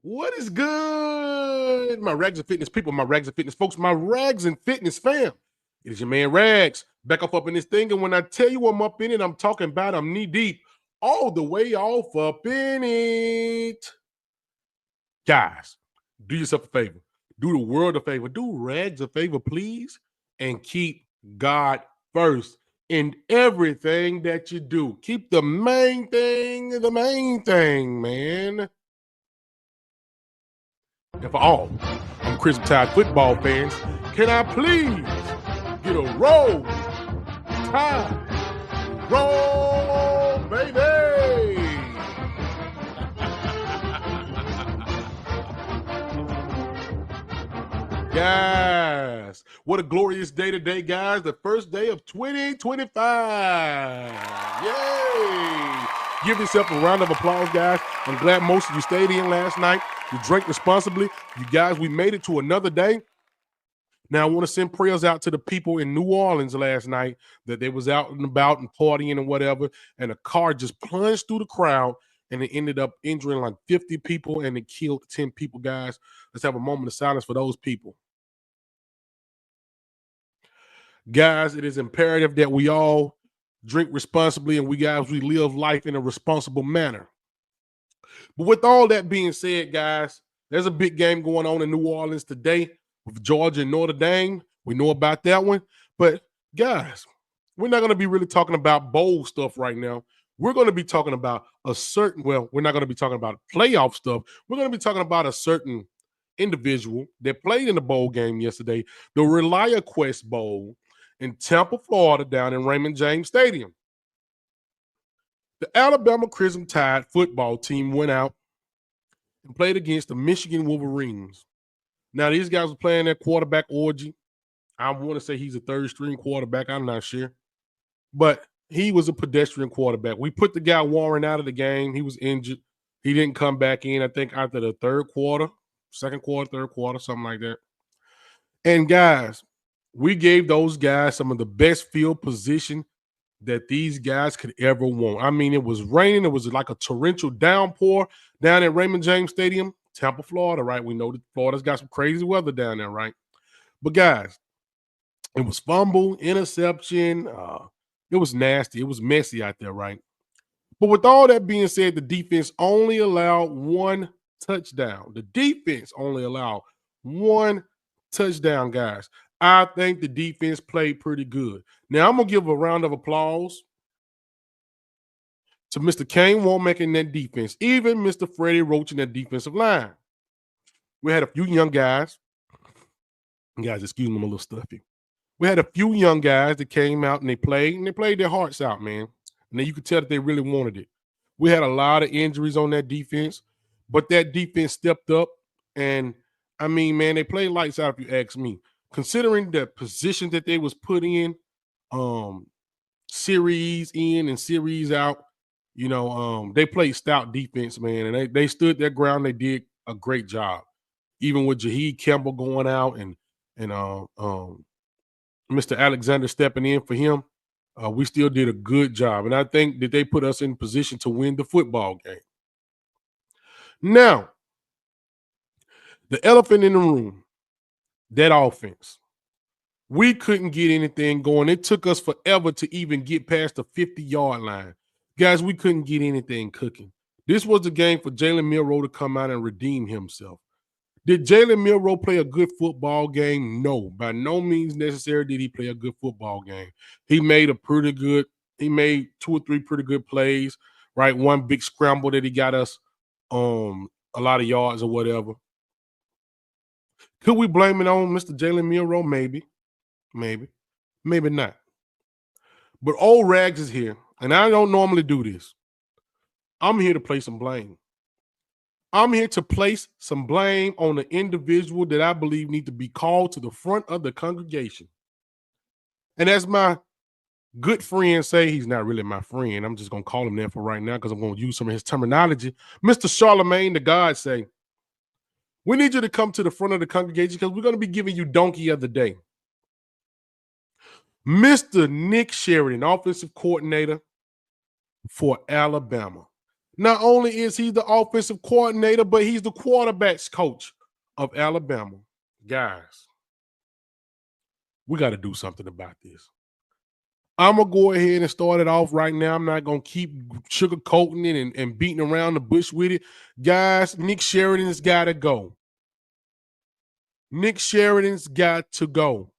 What is good? My Rags and Fitness people, my Rags and Fitness folks, my Rags and Fitness fam. It is your man Rags back up in this thing. And when I tell you I'm up in it, I'm talking about I'm knee deep all the way off up in it. Guys, do yourself a favor. Do the world a favor. Do Rags a favor, please. And keep God first in everything that you do. Keep the main thing, man. And for all Christmas Tide football fans, can I please get a roll, tide, roll, baby? Guys, what a glorious day today, guys. The first day of 2025. Yay! Give yourself a round of applause, guys. I'm glad most of you stayed in last night. You drank responsibly. You guys, we made it to another day. Now, I want to send prayers out to the people in New Orleans last night that they was out and about and partying and whatever, and a car just plunged through the crowd, and it ended up injuring like 50 people, and it killed 10 people, guys. Let's have a moment of silence for those people. Guys, it is imperative that we all drink responsibly and we live life in a responsible manner. But with all that being said, guys, there's a big game going on in New Orleans today with Georgia and Notre Dame. We know about that one. But, guys, we're not going to be really talking about bowl stuff right now. We're going to be talking about we're not going to be talking about playoff stuff. We're going to be talking about a certain individual that played in the bowl game yesterday, the ReliaQuest Bowl in Tampa, Florida, down in Raymond James Stadium. The Alabama Crimson Tide football team went out and played against the Michigan Wolverines. Now, these guys were playing their quarterback orgy. I want to say he's a third-string quarterback. I'm not sure. But he was a pedestrian quarterback. We put the guy Warren out of the game. He was injured. He didn't come back in, I think, after the second quarter, third quarter, something like that. And, guys, we gave those guys some of the best field position that these guys could ever want. I mean, it was raining. It was like a torrential downpour down at Raymond James Stadium, Tampa, Florida, right? We know that Florida's got some crazy weather down there, right? But, guys, it was fumble, interception. It was nasty. It was messy out there, right? But with all that being said, the defense only allowed one touchdown. The defense only allowed one touchdown, guys. I think the defense played pretty good. Now, I'm going to give a round of applause to Mr. Kane Womack in that defense, even Mr. Freddie Roach in that defensive line. We had a few young guys. Guys, excuse me, I'm a little stuffy. We had a few young guys that came out and they played their hearts out, man. And then you could tell that they really wanted it. We had a lot of injuries on that defense, but that defense stepped up. And, I mean, man, they played lights out if you ask me. Considering the position that they was put in, series in and series out, they played stout defense, man, and they stood their ground. They did a great job, even with Jaheed Campbell going out and Mr. Alexander stepping in for him. We still did a good job, and I think that they put us in position to win the football game. Now, the elephant in the room. That offense. We couldn't get anything going. It took us forever to even get past the 50-yard line. Guys, we couldn't get anything cooking. This was the game for Jalen Milroe to come out and redeem himself. Did Jalen Milroe play a good football game? No. By no means necessary did he play a good football game. He made 2 or 3 pretty good plays, right? One big scramble that he got us a lot of yards or whatever. Could we blame it on Mr. Jalen Milroe? Maybe not. But old Rags is here, and I don't normally do this. I'm here to place some blame. I'm here to place some blame on the individual that I believe need to be called to the front of the congregation. And as my good friend say, he's not really my friend. I'm just going to call him that for right now because I'm going to use some of his terminology. Mr. Charlemagne, the God say, we need you to come to the front of the congregation because we're going to be giving you Donkey of the Day. Mr. Nick Sheridan, offensive coordinator for Alabama. Not only is he the offensive coordinator, but he's the quarterbacks coach of Alabama. Guys, we got to do something about this. I'm going to go ahead and start it off right now. I'm not going to keep sugarcoating it and beating around the bush with it. Guys, Nick Sheridan's got to go. Nick Sheridan's got to go.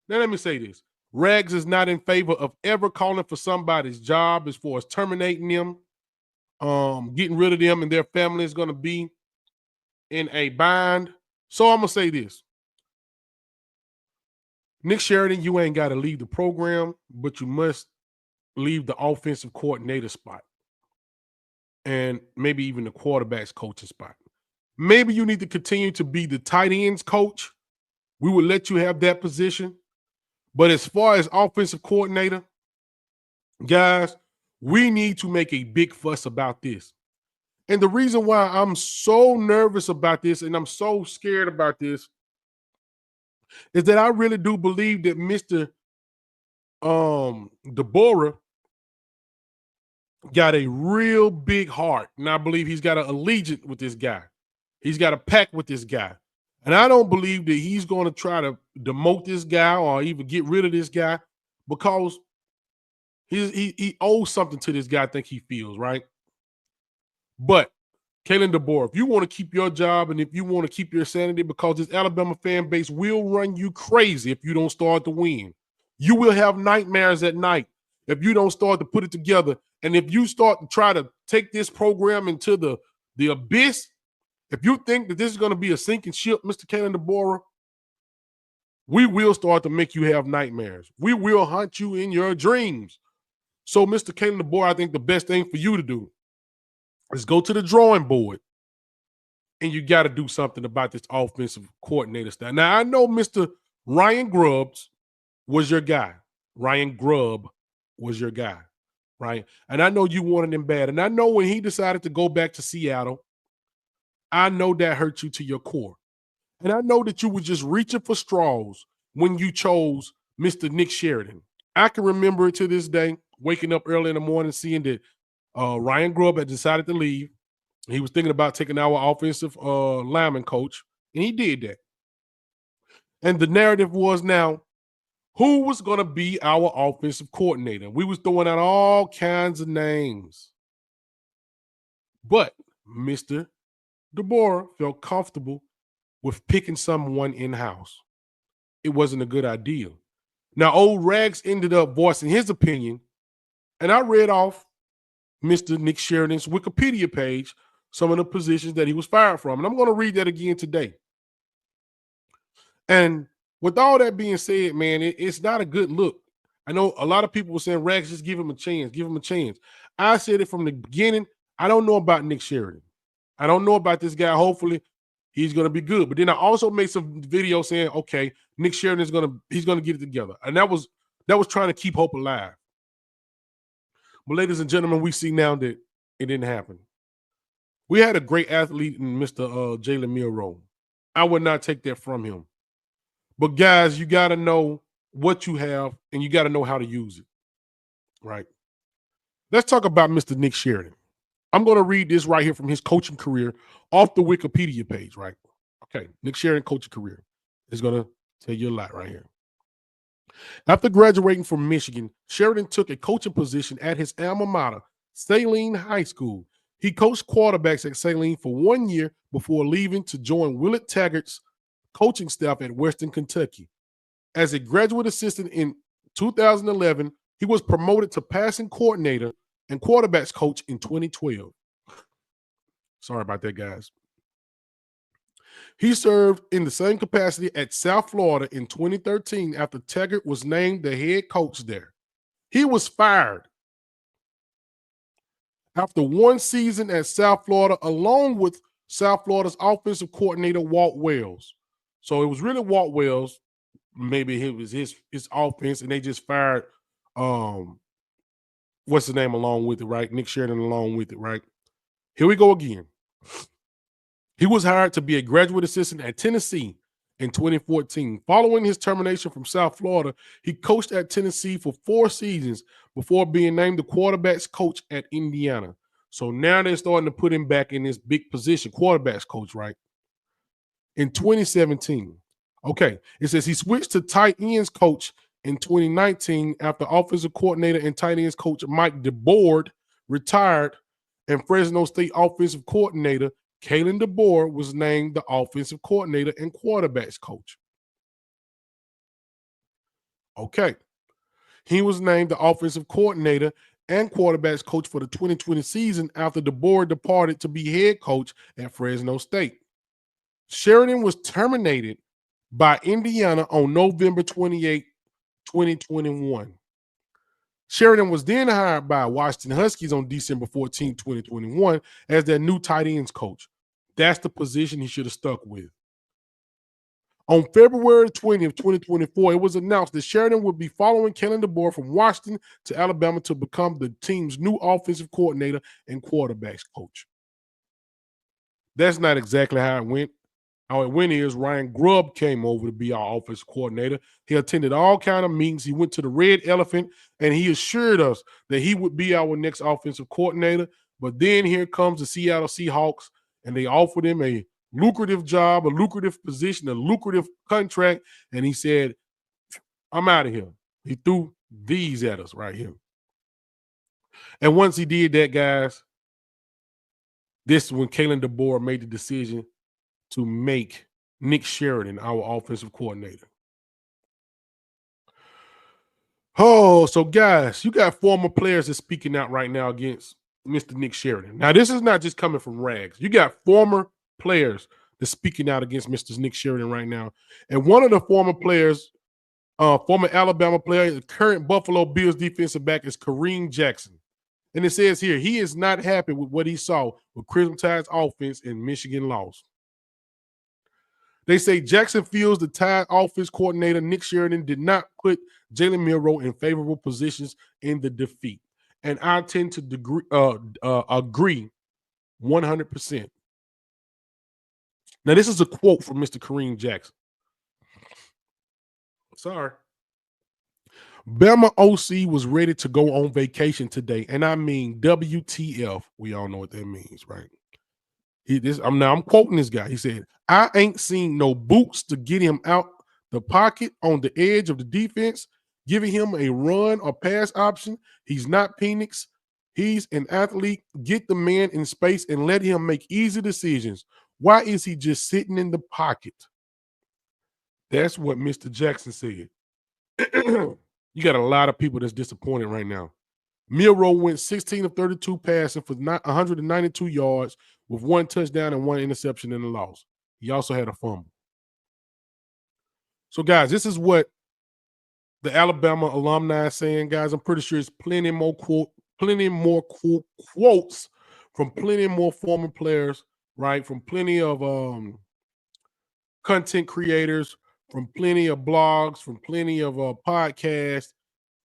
Now, let me say this. Rags is not in favor of ever calling for somebody's job as far as terminating them, getting rid of them, and their family is going to be in a bind. So I'm going to say this. Nick Sheridan, you ain't got to leave the program, but you must leave the offensive coordinator spot and maybe even the quarterback's coaching spot. Maybe you need to continue to be the tight ends coach. We would let you have that position. But as far as offensive coordinator, guys, we need to make a big fuss about this. And the reason why I'm so nervous about this and I'm so scared about this is that I really do believe that Mr. Deboer got a real big heart. And I believe he's got an allegiance with this guy. He's got a pact with this guy. And I don't believe that he's going to try to demote this guy or even get rid of this guy because he owes something to this guy, I think he feels, right? But Kalen Deboer, if you want to keep your job and if you want to keep your sanity, because this Alabama fan base will run you crazy if you don't start to win. You will have nightmares at night if you don't start to put it together. And if you start to try to take this program into the abyss, if you think that this is going to be a sinking ship, Mr. Kalen Deboer, we will start to make you have nightmares. We will haunt you in your dreams. So, Mr. Kalen Deboer, I think the best thing for you to do is go to the drawing board and you got to do something about this offensive coordinator style. Now, I know Mr. Ryan Grubbs was your guy. Ryan Grubb was your guy, right? And I know you wanted him bad. And I know when he decided to go back to Seattle, I know that hurt you to your core. And I know that you were just reaching for straws when you chose Mr. Nick Sheridan. I can remember it to this day, waking up early in the morning, seeing that Ryan Grubb had decided to leave. He was thinking about taking our offensive lineman coach, and he did that. And the narrative was now, who was going to be our offensive coordinator? We was throwing out all kinds of names. But Mr. Deboer felt comfortable with picking someone in-house. It wasn't a good idea. Now, old Rags ended up voicing his opinion, and I read off Mr. Nick Sheridan's Wikipedia page some of the positions that he was fired from. And I'm going to read that again today. And with all that being said, man, it's not a good look. I know a lot of people were saying, Rags, just give him a chance. Give him a chance. I said it from the beginning. I don't know about Nick Sheridan. I don't know about this guy. Hopefully, he's going to be good. But then I also made some videos saying, okay, Nick Sheridan he's going to get it together. And that was trying to keep hope alive. But ladies and gentlemen, we see now that it didn't happen. We had a great athlete in Mr. Jalen Milroe. I would not take that from him. But guys, you got to know what you have and you got to know how to use it, right? Let's talk about Mr. Nick Sheridan. I'm going to read this right here from his coaching career off the Wikipedia page, right? Okay, Nick Sheridan coaching career is going to tell you a lot right here. After graduating from Michigan, Sheridan took a coaching position at his alma mater, Saline High School. He coached quarterbacks at Saline for 1 year before leaving to join Willett Taggart's coaching staff at Western Kentucky. As a graduate assistant in 2011, he was promoted to passing coordinator and quarterbacks coach in 2012. Sorry about that, guys. He served in the same capacity at South Florida in 2013 after Taggart was named the head coach there. He was fired after one season at South Florida, along with South Florida's offensive coordinator, Walt Wells. So it was really Walt Wells. Maybe it was his offense, and they just fired what's his name along with it, right? Nick Sheridan along with it, right? Here we go again. He was hired to be a graduate assistant at Tennessee in 2014. Following his termination from South Florida, he coached at Tennessee for 4 seasons before being named the quarterback's coach at Indiana. So now they're starting to put him back in this big position, quarterbacks coach, right? In 2017. Okay. It says he switched to tight ends coach in 2019 after offensive coordinator and tight ends coach Mike Deboer retired, and Fresno State offensive coordinator Jalen Deboer was named the offensive coordinator and quarterbacks coach. Okay. He was named the offensive coordinator and quarterbacks coach for the 2020 season after Deboer departed to be head coach at Fresno State. Sheridan was terminated by Indiana on November 28, 2021. Sheridan was then hired by Washington Huskies on December 14, 2021 as their new tight ends coach. That's the position he should have stuck with. On February 20th, 2024, it was announced that Sheridan would be following Jalen Deboer from Washington to Alabama to become the team's new offensive coordinator and quarterbacks coach. That's not exactly how it went. How it went is Ryan Grubb came over to be our offensive coordinator. He attended all kind of meetings. He went to the Red Elephant, and he assured us that he would be our next offensive coordinator. But then here comes the Seattle Seahawks, and they offered him a lucrative job, a lucrative position, a lucrative contract, and he said, I'm out of here. He threw these at us right here. And once he did that, guys, this is when Jalen Deboer made the decision to make Nick Sheridan our offensive coordinator. Oh, so guys, you got former players that's speaking out right now against Mr. Nick Sheridan. Now, this is not just coming from rags. You got former players that's speaking out against Mr. Nick Sheridan right now. And one of the former players, former Alabama player, the current Buffalo Bills defensive back is Kareem Jackson. And it says here, he is not happy with what he saw with Crimson Tide's offense and Michigan lost. They say Jackson feels the Tide offense coordinator Nick Sheridan did not put Jalen Milroe in favorable positions in the defeat. And I tend to agree 100%. Now, this is a quote from Mr. Kareem Jackson. Sorry. Bama OC was ready to go on vacation today. And I mean WTF. We all know what that means, right? I'm quoting this guy. He said, I ain't seen no boots to get him out the pocket on the edge of the defense, giving him a run or pass option. He's not Penix. He's an athlete. Get the man in space and let him make easy decisions. Why is he just sitting in the pocket? That's what Mr. Jackson said. You got a lot of people that's disappointed right now. Milroe went 16 of 32 passing for 192 yards with 1 touchdown and 1 interception in the loss. He also had a fumble. So, guys, this is what the Alabama alumni is saying, guys. I'm pretty sure it's plenty more quotes from plenty more former players, right? From plenty of content creators, from plenty of blogs, from plenty of podcasts.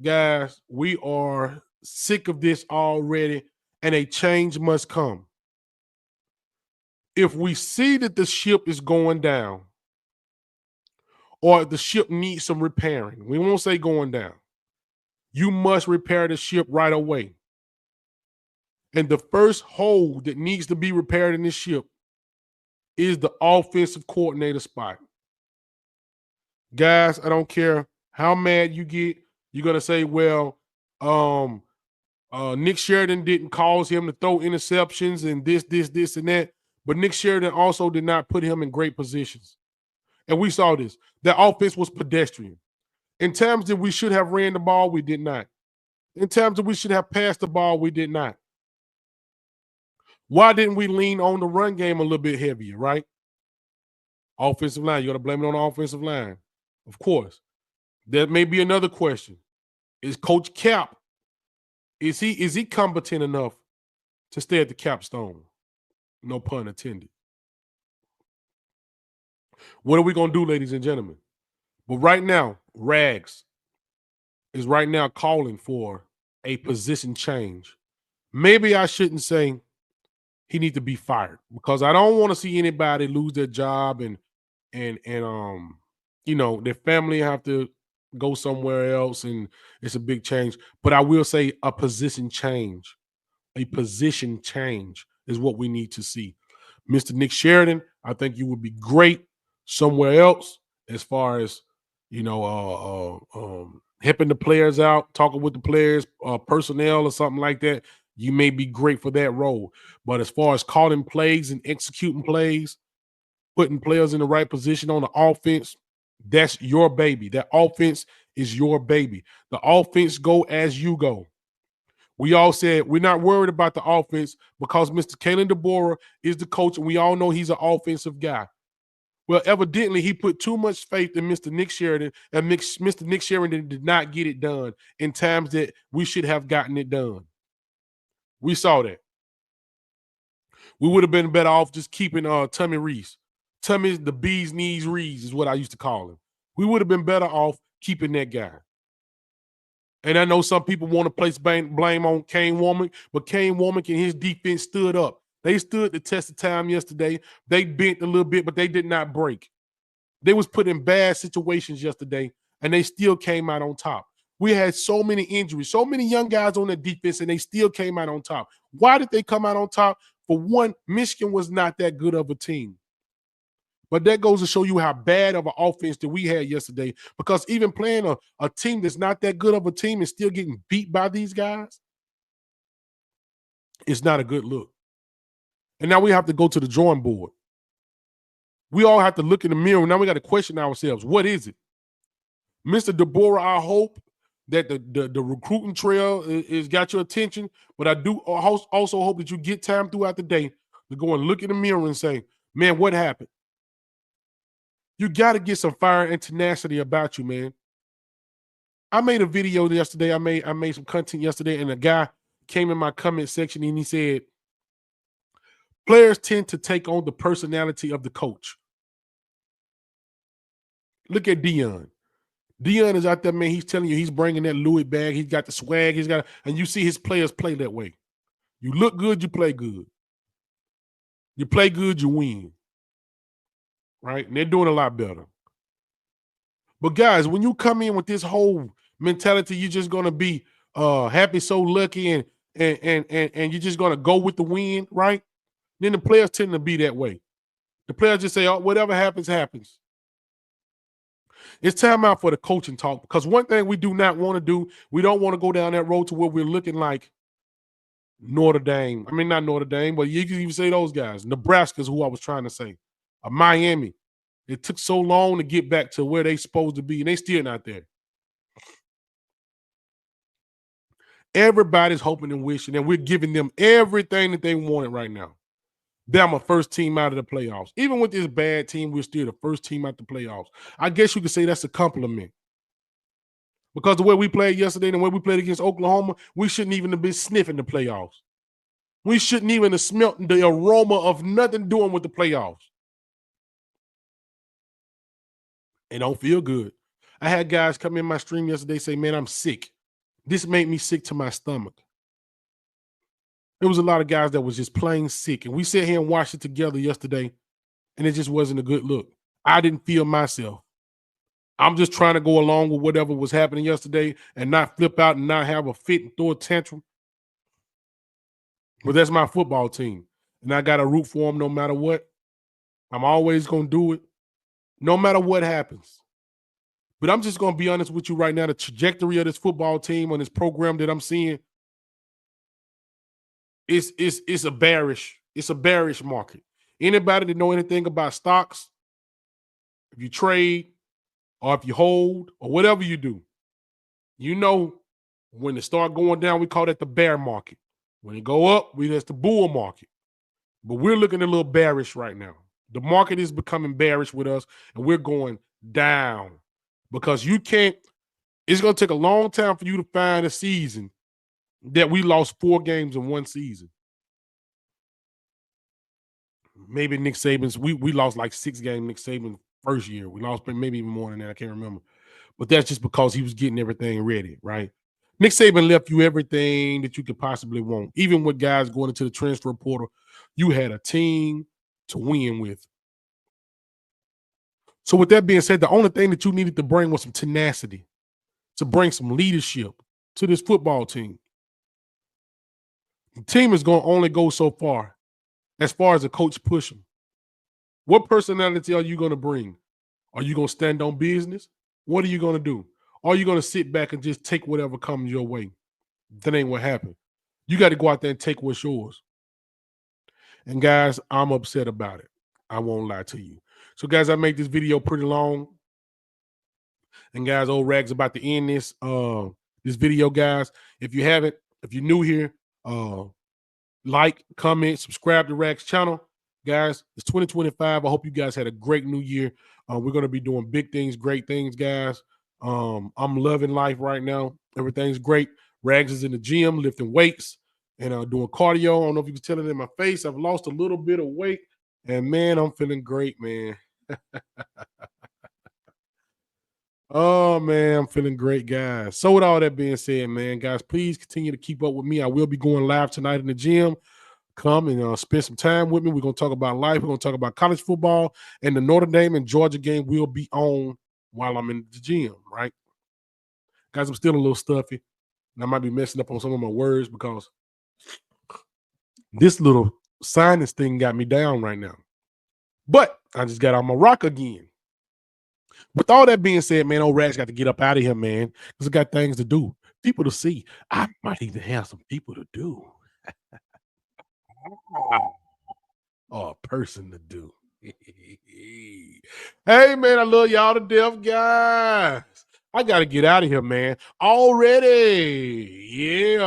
Guys, we are sick of this already, and a change must come. If we see that the ship is going down or the ship needs some repairing, we won't say going down, you must repair the ship right away. And the first hole that needs to be repaired in this ship is the offensive coordinator spot. Guys, I don't care how mad you get. You're going to say, well, Nick Sheridan didn't cause him to throw interceptions and this, and that. But Nick Sheridan also did not put him in great positions. And we saw this. The offense was pedestrian. In times that we should have ran the ball, we did not. In times that we should have passed the ball, we did not. Why didn't we lean on the run game a little bit heavier, right? Offensive line. You got to blame it on the offensive line. Of course. There may be another question. Is Coach Cap, is he competent enough to stay at the capstone? No pun intended. What are we going to do, ladies and gentlemen? But right now, Rags is right now calling for a position change. Maybe I shouldn't say he needs to be fired, because I don't want to see anybody lose their job and their family have to go somewhere else, and it's a big change. But I will say a position change. A position change is what we need to see. Mr. Nick Sheridan, I think you would be great somewhere else as far as, helping the players out, talking with the players, personnel or something like that. You may be great for that role. But as far as calling plays and executing plays, putting players in the right position on the offense, that's your baby. That offense is your baby. The offense go as you go. We all said we're not worried about the offense because Mr. Kalen Deboer is the coach, and we all know he's an offensive guy. Well, evidently, he put too much faith in Mr. Nick Sheridan, and Mr. Nick Sheridan did not get it done in times that we should have gotten it done. We saw that. We would have been better off just keeping Tommy Reese. Tommy's the bee's knees Reese is what I used to call him. We would have been better off keeping that guy. And I know some people want to place blame on Kane Womack, but Kane Womack and his defense stood up. They stood the test of time yesterday. They bent a little bit, but they did not break. They was put in bad situations yesterday, and they still came out on top. We had so many injuries, so many young guys on the defense, and they still came out on top. Why did they come out on top? For one, Michigan was not that good of a team. But that goes to show you how bad of an offense that we had yesterday, because even playing a team that's not that good of a team and still getting beat by these guys, it's not a good look. And now we have to go to the drawing board. We all have to look in the mirror. Now we got to question ourselves. What is it? Mr. Deboer, I hope that the recruiting trail is got your attention, but I do also hope that you get time throughout the day to go and look in the mirror and say, man, what happened? You got to get some fire and tenacity about you, man. I made a video yesterday. I made some content yesterday, and a guy came in my comment section and he said, players tend to take on the personality of the coach. Look at Dion. Dion is out there, man. He's telling you he's bringing that Louis bag. He's got the swag. And you see his players play that way. You look good, you play good. You play good, you win. Right? And they're doing a lot better. But guys, when you come in with this whole mentality, you're just gonna be happy, so lucky, and you're just gonna go with the wind, right? Then the players tend to be that way. The players just say, oh, whatever happens, happens. It's time out for the coaching talk, because one thing we do not want to do, we don't want to go down that road to where we're looking like Notre Dame. I mean, not Notre Dame, but you can even say those guys. Nebraska's who I was trying to say. Miami. It took so long to get back to where they're supposed to be, and they still not there. Everybody's hoping and wishing, and we're giving them everything that they wanted right now. Bama first team out of the playoffs. Even with this bad team, we're still the first team out the playoffs. I guess you could say that's a compliment. Because the way we played yesterday and the way we played against Oklahoma, we shouldn't even have been sniffing the playoffs. We shouldn't even have smelt the aroma of nothing doing with the playoffs. It don't feel good. I had guys come in my stream yesterday say, man, I'm sick. This made me sick to my stomach. There was a lot of guys that was just plain sick. And we sat here and watched it together yesterday, and it just wasn't a good look. I didn't feel myself. I'm just trying to go along with whatever was happening yesterday and not flip out and not have a fit and throw a tantrum. But that's my football team, and I got to root for them no matter what. I'm always going to do it, no matter what happens. But I'm just going to be honest with you right now. The trajectory of this football team on this program that I'm seeing, it's a bearish market. Anybody that know anything about stocks, if you trade or if you hold or whatever you do, you know when it start going down, we call that the bear market. When it go up, that's the bull market. But we're looking a little bearish right now. The market is becoming bearish with us, and we're going down because you can't. It's going to take a long time for you to find a season that we lost 4 games in one season. Maybe Nick Saban's, we lost like 6 games Nick Saban first year. We lost maybe even more than that. I can't remember. But that's just because he was getting everything ready, right? Nick Saban left you everything that you could possibly want. Even with guys going into the transfer portal, you had a team to win with. So with that being said, the only thing that you needed to bring was some tenacity, to bring some leadership to this football team. The team is going to only go so far as the coach push them. What personality are you going to bring? Are you going to stand on business? What are you going to do? Or are you going to sit back and just take whatever comes your way? That ain't what happened. You got to go out there and take what's yours. And guys, I'm upset about it. I won't lie to you. So guys, I made this video pretty long. And guys, old Rag's about to end this video, guys. If you haven't, if you're new here, like, comment, subscribe to Rag's channel. Guys, it's 2025. I hope you guys had a great new year. We're going to be doing big things, great things, guys. I'm loving life right now. Everything's great. Rags is in the gym, lifting weights and doing cardio. I don't know if you can tell it in my face. I've lost a little bit of weight. And, man, I'm feeling great, man. Oh, man, I'm feeling great, guys. So with all that being said, man, guys, please continue to keep up with me. I will be going live tonight in the gym. Come and spend some time with me. We're going to talk about life. We're going to talk about college football. And the Notre Dame and Georgia game will be on while I'm in the gym, right? Guys, I'm still a little stuffy. And I might be messing up on some of my words because this little sinus thing got me down right now. But I just got on my rock again. With all that being said, man, old Rag's got to get up out of here, man, because I got things to do, people to see. I might even have some people to do. Or a person to do. Hey, man, I love y'all to death, guys. I got to get out of here, man. Already. Yeah.